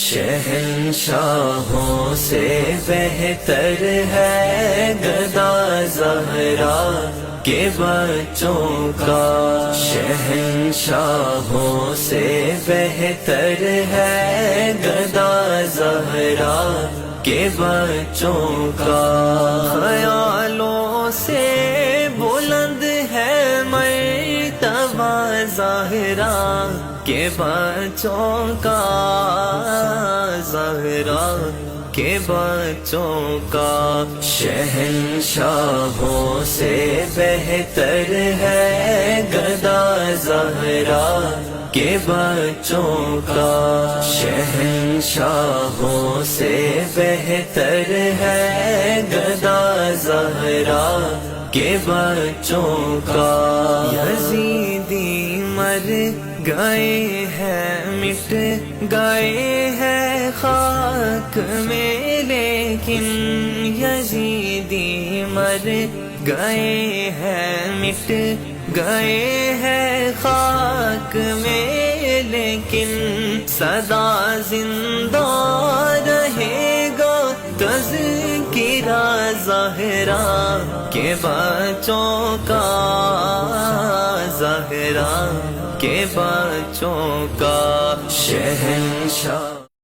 شہنشاہوں سے بہتر ہے گدا زہرا کے بچوں کا، شہنشاہوں سے بہتر ہے گدا زہرا کے بچوں کا، خیالوں سے بلند ہے مرتبہ زہرا کے بچوں کا، زہرا کے بچوں کا، شہنشاہوں سے بہتر ہے گدا زہرا کے بچوں کا، شہنشاہوں سے بہتر ہے گدا زہرا کے بچوں کا، یزیدی مر گئے ہیں مٹ گئے ہیں خاک میں، لیکن یزیدی مر گئے ہیں مٹ گئے ہیں خاک میں، لیکن سدا زندہ رہے گا تذکرہ زہرا کے بچوں کا، زہرا کے بچوں کا، شہنشاہ